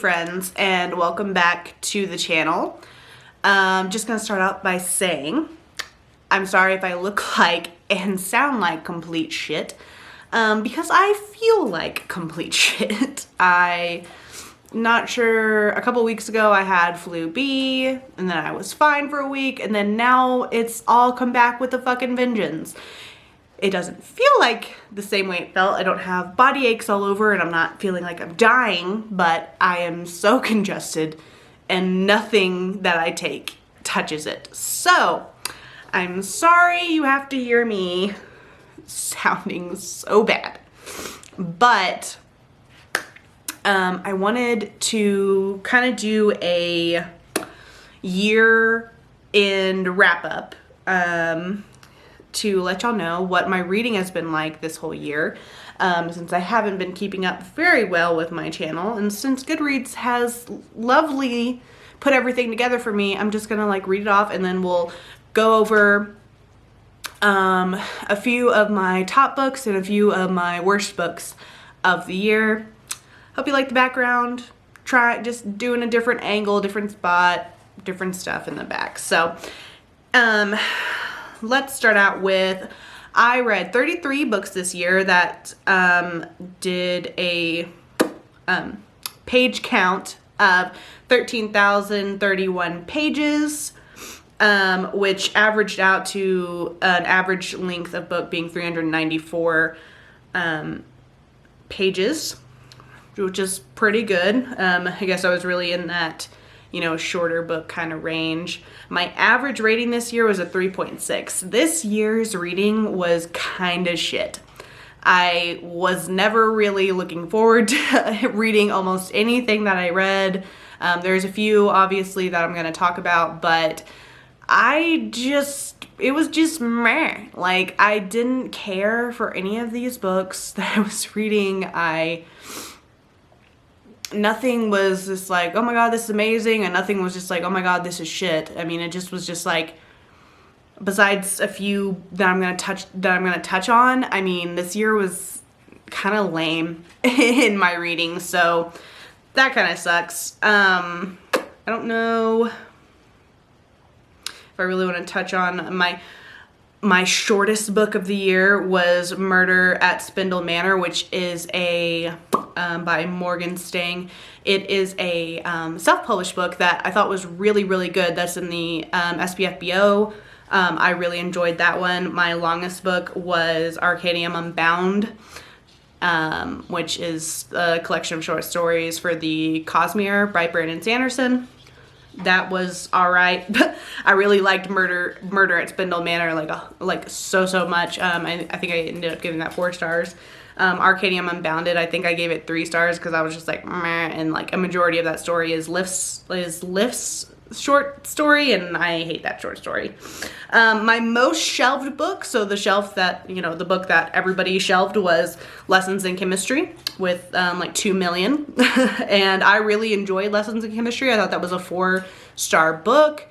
Friends, and welcome back to the channel. Just gonna start out by saying I'm sorry if I look like and sound like complete shit, because I feel like complete shit. Not sure, a couple weeks ago I had flu B, and then I was fine for a week, and then now it's all come back with a fucking vengeance. It doesn't feel like the same way it felt. I don't have body aches all over, and I'm not feeling like I'm dying, but I am so congested and nothing that I take touches it. So I'm sorry you have to hear me sounding so bad, but I wanted to kind of do a year-end wrap-up to let y'all know what my reading has been like this whole year, since I haven't been keeping up very well with my channel, and since Goodreads has lovely put everything together for me, I'm just gonna like read it off, and then we'll go over a few of my top books and a few of my worst books of the year. Hope you like the background. Try just doing a different angle, different spot, different stuff in the back. So let's start out with, I read 33 books this year that did a page count of 13,031 pages, which averaged out to an average length of book being 394 pages, which is pretty good. I guess I was really in that, shorter book kind of range. My average rating this year was a 3.6. This year's reading was kind of shit. I was never really looking forward to reading almost anything that I read. There's a few, obviously, that I'm going to talk about, but it was just meh. Like, I didn't care for any of these books that I was reading. Nothing was just like, oh my god, this is amazing, and nothing was just like, oh my god, this is shit. I mean, it just was just like, besides a few that I'm gonna touch on, I mean, this year was kind of lame in my reading, so that kind of sucks. I don't know if I really want to touch on my shortest book of the year was Murder at Spindle Manor, which is by Morgan Stang. It is a self-published book that I thought was really, really good. That's in the SPFBO. I really enjoyed that one. My longest book was Arcadium Unbound, which is a collection of short stories for the Cosmere by Brandon Sanderson. That was alright. I really liked Murder at Spindle Manor like so much. I think I ended up giving that 4 stars. Arcadium Unbounded, I think I gave it 3 stars because I was just like, meh, and like a majority of that story is Lift's short story, and I hate that short story. My most shelved book, so the shelf that, the book that everybody shelved, was Lessons in Chemistry with like 2 million. And I really enjoyed Lessons in Chemistry. I thought that was a 4-star book.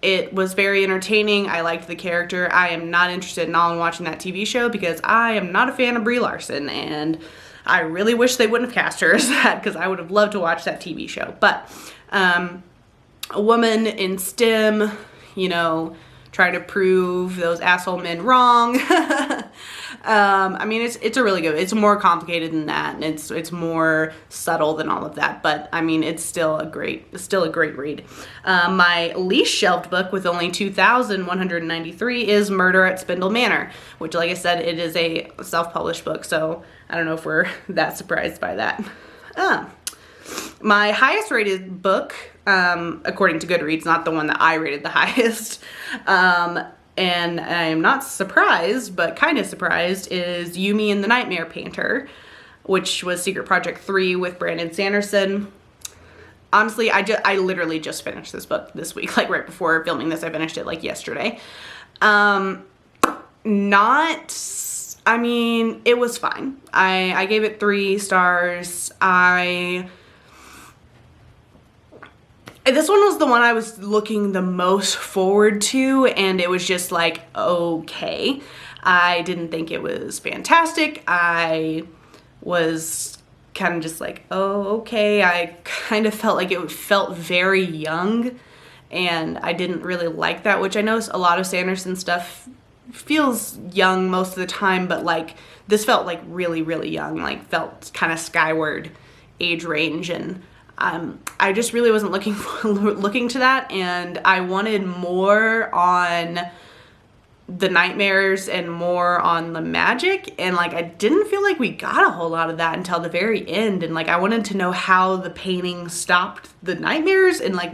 It was very entertaining. I liked the character. I am not interested at all in watching that TV show because I am not a fan of Brie Larson, and I really wish they wouldn't have cast her as that because I would have loved to watch that TV show. But a woman in STEM, trying to prove those asshole men wrong. I mean, it's a really good, it's more complicated than that, and it's more subtle than all of that, but I mean, it's still a great read. My least shelved book with only 2,193 is Murder at Spindle Manor, which, like I said, it is a self-published book, so I don't know if we're that surprised by that. My highest rated book, according to Goodreads, not the one that I rated the highest, and I am not surprised, but kind of surprised, is Yumi and the Nightmare Painter, which was Secret Project 3 with Brandon Sanderson. Honestly, I literally just finished this book this week, like right before filming this. I finished it like yesterday. I mean, it was fine. I gave it 3 stars. This one was the one I was looking the most forward to, and it was just like, okay. I didn't think it was fantastic. I was kind of just like, oh, okay. I kind of felt like it felt very young, and I didn't really like that, which I know a lot of Sanderson stuff feels young most of the time, but like this felt like really, really young, like felt kind of skyward age range, and I just really wasn't looking to that, and I wanted more on the nightmares and more on the magic, and like I didn't feel like we got a whole lot of that until the very end, and like I wanted to know how the painting stopped the nightmares, and like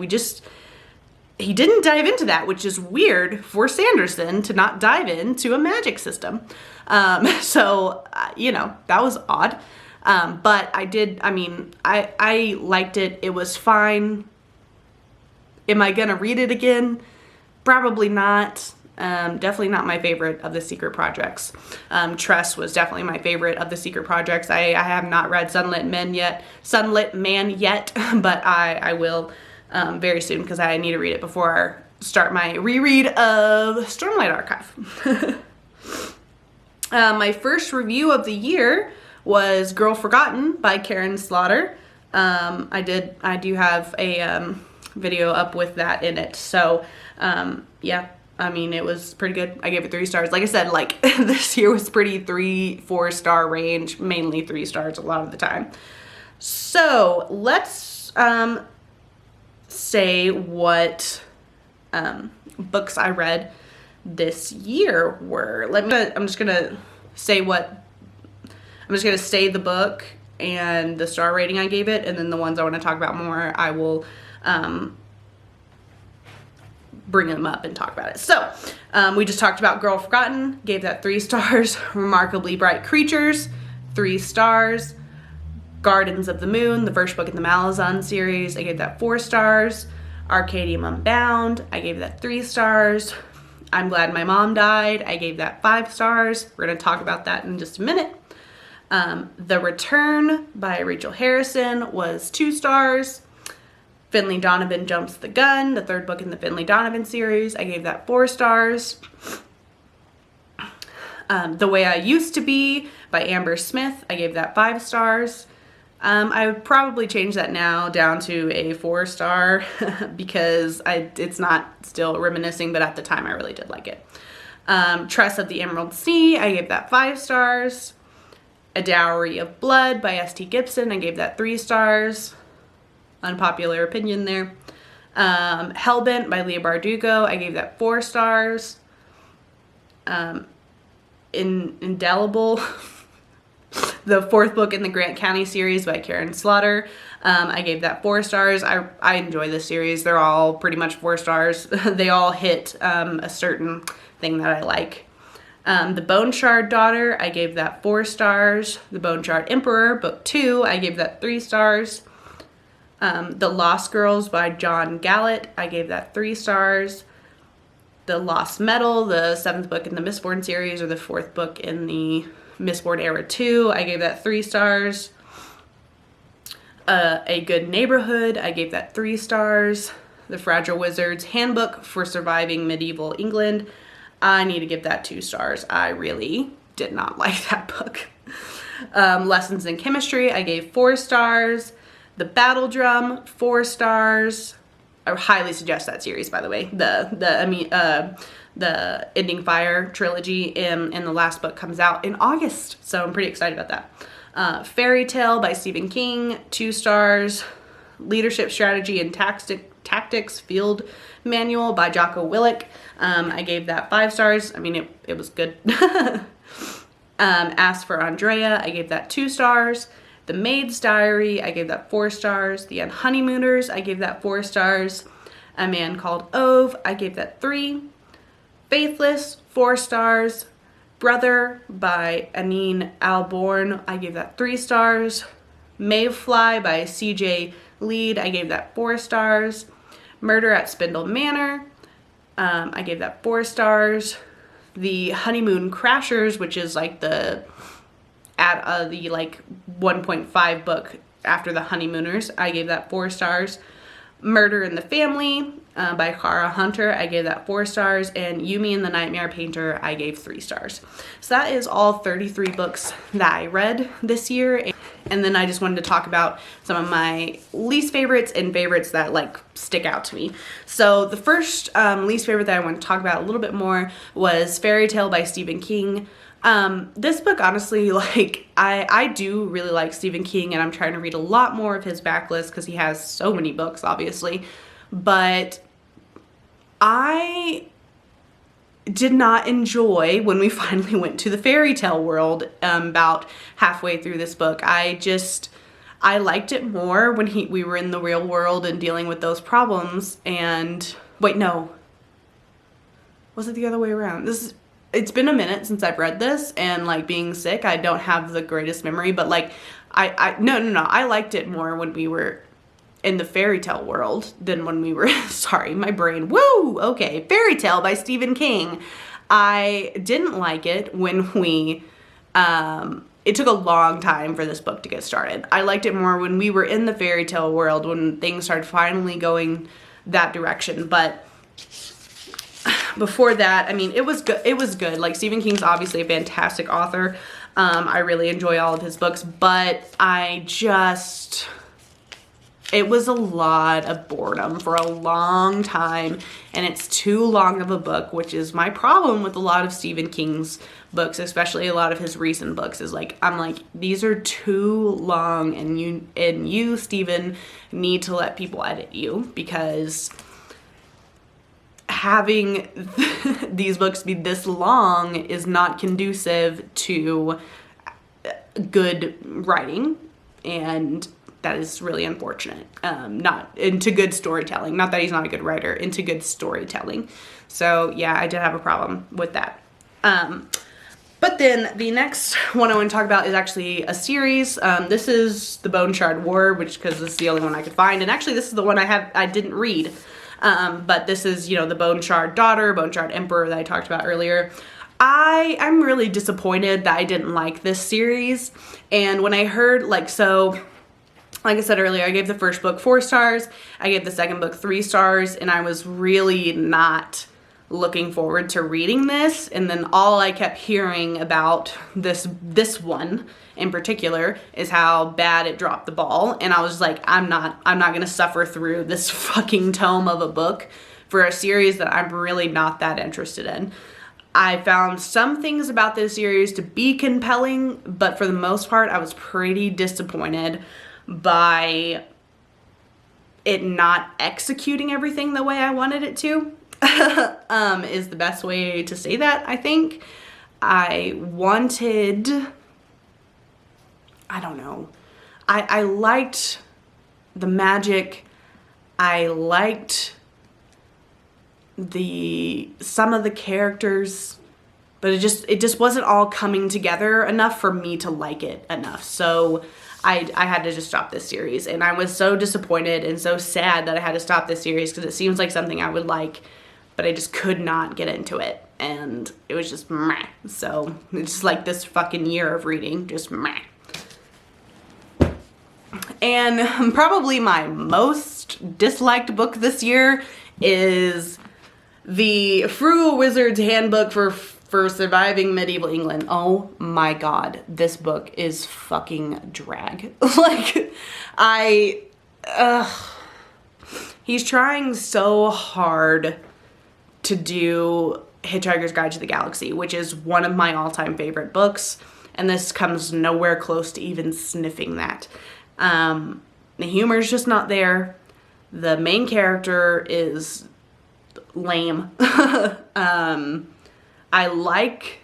he didn't dive into that, which is weird for Sanderson to not dive into a magic system. So you know, that was odd. But I liked it. It was fine. Am I gonna read it again? Probably not. Definitely not my favorite of the Secret Projects. Tress was definitely my favorite of the Secret Projects. I have not read Sunlit Man yet, but I will very soon, because I need to read it before I start my reread of Stormlight Archive. My first review of the year was Girl Forgotten by Karen Slaughter. I do have a video up with that in it. So yeah, I mean, it was pretty good. I gave it 3 stars. Like I said, like this year was pretty 3-4 star range, mainly 3 stars a lot of the time. So let's say what books I read this year were. I'm just gonna say the book and the star rating I gave it, and then the ones I want to talk about more, I will bring them up and talk about it. So we just talked about Girl Forgotten, gave that 3 stars. Remarkably Bright Creatures, 3 stars. Gardens of the Moon, the first book in the Malazan series, I gave that 4 stars. Arcadium Unbound, I gave that 3 stars. I'm Glad My Mom Died, I gave that 5 stars. We're going to talk about that in just a minute. The Return by Rachel Harrison was 2 stars. Finley Donovan Jumps the Gun, the 3rd book in the Finley Donovan series, I gave that 4 stars. The Way I Used to Be by Amber Smith, I gave that 5 stars. I would probably change that now down to a 4 star because it's not still reminiscing, but at the time I really did like it. Tress of the Emerald Sea, I gave that 5 stars. A Dowry of Blood by S.T. Gibson, I gave that 3 stars. Unpopular opinion there. Hellbent by Leigh Bardugo, I gave that 4 stars. Indelible, the 4th book in the Grant County series by Karen Slaughter, I gave that 4 stars. I enjoy this series. They're all pretty much 4 stars. They all hit a certain thing that I like. The Bone Shard Daughter, I gave that 4 stars. The Bone Shard Emperor, book 2, I gave that 3 stars. The Lost Girls by John Gallett, I gave that 3 stars. The Lost Metal, the 7th book in the Mistborn series, or the 4th book in the Mistborn Era 2, I gave that 3 stars. A Good Neighborhood, I gave that 3 stars. The Fragile Wizard's Handbook for Surviving Medieval England, I need to give that 2 stars. I really did not like that book. Lessons in Chemistry, I gave 4 stars. The Battle Drum, 4 stars. I highly suggest that series, by the way. The Ending Fire trilogy, and the last book comes out in August, so I'm pretty excited about that. Fairy Tale by Stephen King, 2 stars. Leadership Strategy and Tactics Field Manual by Jocko Willink, I gave that 5 stars. I mean, it was good. Ask for Andrea, I gave that 2 stars. The Maid's Diary, I gave that 4 stars. The Unhoneymooners, I gave that 4 stars. A Man Called Ove, I gave that 3. Faithless, 4 stars. Brother by Anine Alborn, I gave that 3 stars. Mayfly by C.J. Lead, I gave that 4 stars. Murder at Spindle Manor, I gave that 4 stars. The Honeymoon Crashers, which is like the 1.5 book after the Honeymooners, I gave that 4 stars. Murder in the Family by Kara Hunter, I gave that 4 stars. And Yumi and the Nightmare Painter, I gave 3 stars. So that is all 33 books that I read this year. and then I just wanted to talk about some of my least favorites and favorites that like stick out to me. So the first least favorite that I want to talk about a little bit more was Fairy Tale by Stephen King. This book, honestly, like, I do really like Stephen King, and I'm trying to read a lot more of his backlist because he has so many books, obviously, but I did not enjoy when we finally went to the fairy tale world about halfway through this book. I liked it more when we were in the real world and dealing with those problems. And wait, no, was it the other way around? It's been a minute since I've read this, and like being sick, I don't have the greatest memory, but like no, I liked it more when we were in the fairy tale world than when we were, sorry, my brain, woo, okay, Fairy Tale by Stephen King. I didn't like it when we, it took a long time for this book to get started. I liked it more when we were in the fairy tale world, when things started finally going that direction, but before that, I mean, it was good. Like, Stephen King's obviously a fantastic author. I really enjoy all of his books, but it was a lot of boredom for a long time, and it's too long of a book, which is my problem with a lot of Stephen King's books, especially a lot of his recent books, is like, I'm like, these are too long, and you, Stephen, need to let people edit you, because having these books be this long is not conducive to good writing, and that is really unfortunate. Not into good storytelling. Not that he's not a good writer, into good storytelling. So yeah, I did have a problem with that. But then the next one I want to talk about is actually a series. This is The Bone Shard War, because it's the only one I could find. And actually, this is the one I didn't read. But this is, the Bone Shard Daughter, Bone Shard Emperor that I talked about earlier. I'm really disappointed that I didn't like this series. And when I heard, like I said earlier, I gave the first book 4 stars. I gave the second book 3 stars, and I was really not looking forward to reading this. And then all I kept hearing about this one in particular is how bad it dropped the ball. And I was like, I'm not going to suffer through this fucking tome of a book for a series that I'm really not that interested in. I found some things about this series to be compelling, but for the most part, I was pretty disappointed by it not executing everything the way I wanted it to, is the best way to say that, I think. I don't know. I liked the magic. I liked some of the characters, but it just wasn't all coming together enough for me to like it enough. So I had to just stop this series, and I was so disappointed and so sad that I had to stop this series, because it seems like something I would like, but I just could not get into it, and it was just meh. So it's just like this fucking year of reading, just meh. And probably my most disliked book this year is the Frugal Wizard's Handbook for Surviving Medieval England. Oh my god, this book is fucking drag. Like, he's trying so hard to do Hitchhiker's Guide to the Galaxy, which is one of my all-time favorite books, and this comes nowhere close to even sniffing that. The humor is just not there. The main character is lame. I like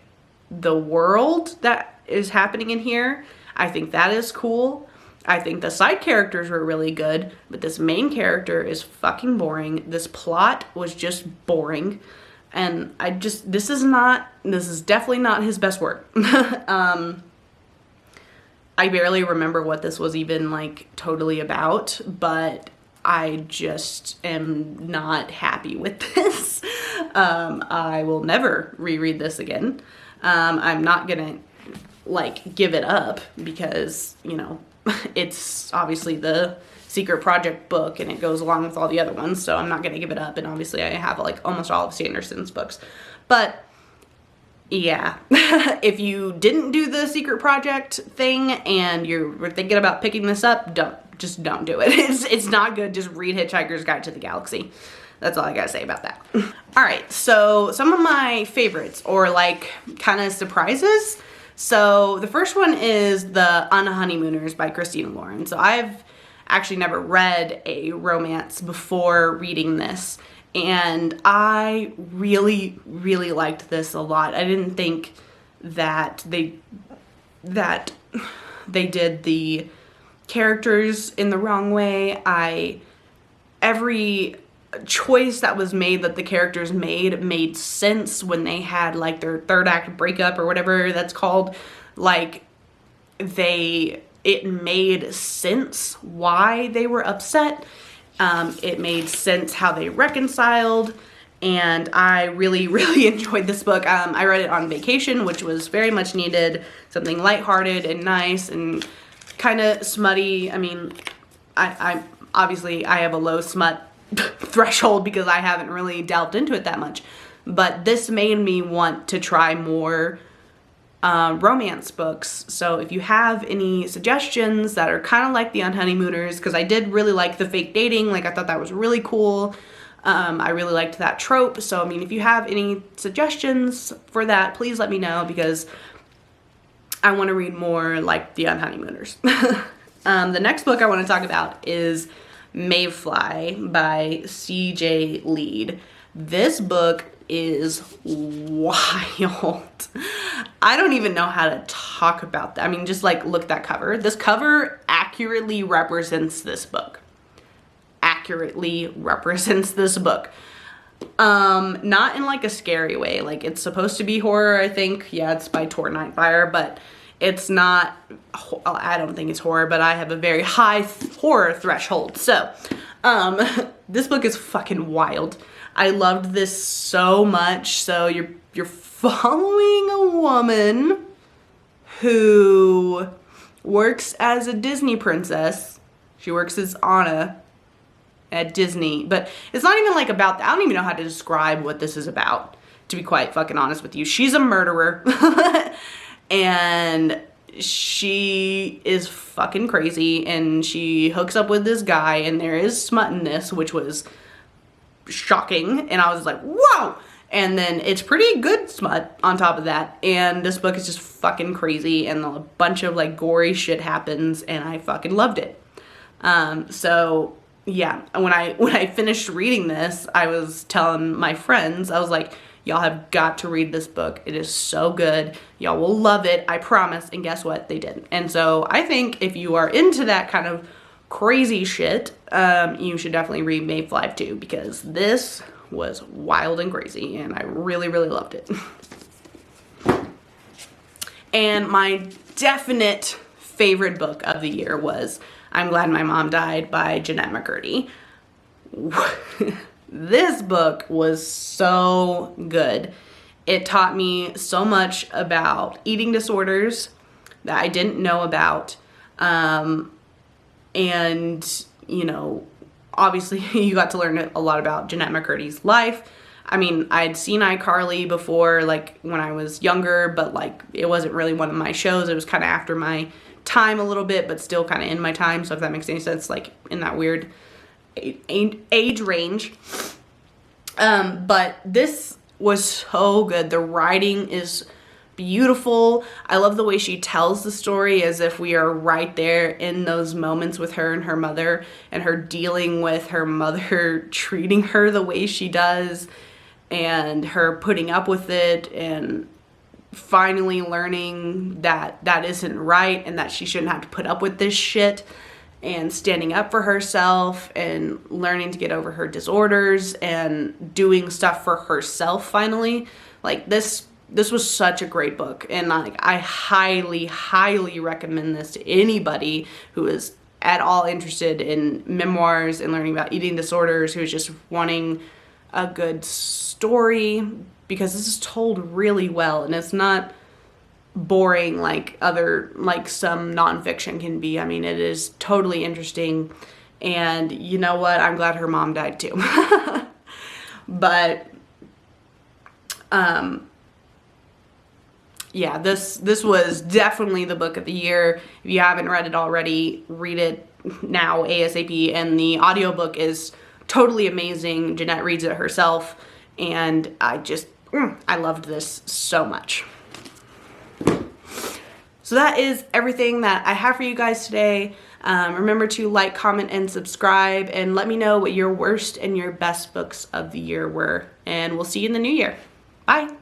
the world that is happening in here. I think that is cool. I think the side characters were really good, but this main character is fucking boring. This plot was just boring. And this is definitely not his best work. I barely remember what this was even like totally about, but I just am not happy with this. I will never reread this again. I'm not gonna like give it up because, it's obviously the Secret Project book and it goes along with all the other ones, so I'm not gonna give it up. And obviously I have like almost all of Sanderson's books. But yeah. If you didn't do the secret project thing and you're thinking about picking this up, just don't do it. It's not good. Just read Hitchhiker's Guide to the Galaxy. That's all I gotta say about that. All right, so some of my favorites, or like kind of surprises. So the first one is The Unhoneymooners by Christina Lauren. So I've actually never read a romance before reading this, and I really, really liked this a lot. I didn't think that they did the characters in the wrong way. Every choice that was made, that the characters made sense when they had like their third act breakup or whatever that's called. Like it made sense why they were upset. It made sense how they reconciled, and I really, really enjoyed this book. I read it on vacation, which was very much needed. Something lighthearted and nice and kind of smutty. I mean, I obviously I have a low smut threshold because I haven't really delved into it that much, but this made me want to try more romance books. So if you have any suggestions that are kind of like The Unhoneymooners, because I did really like the fake dating, like I thought that was really cool. I really liked that trope. So I mean, if you have any suggestions for that, please let me know, because I want to read more like The Unhoneymooners. The next book I want to talk about is Mayfly by C.J. Leede. This book is wild. I don't even know how to talk about that. I mean, just like look at that cover. This cover accurately represents this book. Accurately represents this book. Not in like a scary way. Like it's supposed to be horror, I think. Yeah, it's by Tor Nightfire, but it's not, I don't think it's horror, but I have a very high horror threshold. So, this book is fucking wild. I loved this so much. So you're following a woman who works as a Disney princess. She works as Anna at Disney, but it's not even like about that. I don't even know how to describe what this is about, to be quite fucking honest with you. She's a murderer. And she is fucking crazy, and she hooks up with this guy, and there is smut in this, which was shocking, and I was like, whoa! And then it's pretty good smut on top of that, and this book is just fucking crazy, and a bunch of like gory shit happens, and I fucking loved it. So yeah, when I finished reading this, I was telling my friends, I was like, y'all have got to read this book. It is so good. Y'all will love it, I promise. And guess what? They did. And so I think if you are into that kind of crazy shit, you should definitely read Mayfly too, because this was wild and crazy, and I really, really loved it. And my definite favorite book of the year was I'm Glad My Mom Died by Jennette McCurdy. This book was so good. It taught me so much about eating disorders that I didn't know about. And, you know, obviously you got to learn a lot about Jennette McCurdy's life. I mean, I'd seen iCarly before, like when I was younger, but like it wasn't really one of my shows. It was kind of after my time a little bit, but still kind of in my time. So if that makes any sense, like in that weird age range. But this was so good. The writing is beautiful. I love the way she tells the story as if we are right there in those moments with her and her mother, and her dealing with her mother treating her the way she does, and her putting up with it, and finally learning that that isn't right and that she shouldn't have to put up with this shit, and standing up for herself and learning to get over her disorders and doing stuff for herself finally. Like this was such a great book, and like I highly recommend this to anybody who is at all interested in memoirs and learning about eating disorders, who's just wanting a good story, because this is told really well and it's not boring like some nonfiction can be. I mean, it is totally interesting, and you know what? I'm glad her mom died too. But yeah, this was definitely the book of the year. If you haven't read it already, read it now ASAP. And the audiobook is totally amazing. Jeanette reads it herself, and I loved this so much. So that is everything that I have for you guys today. Remember to like, comment, and subscribe, and let me know what your worst and your best books of the year were. And we'll see you in the new year. Bye.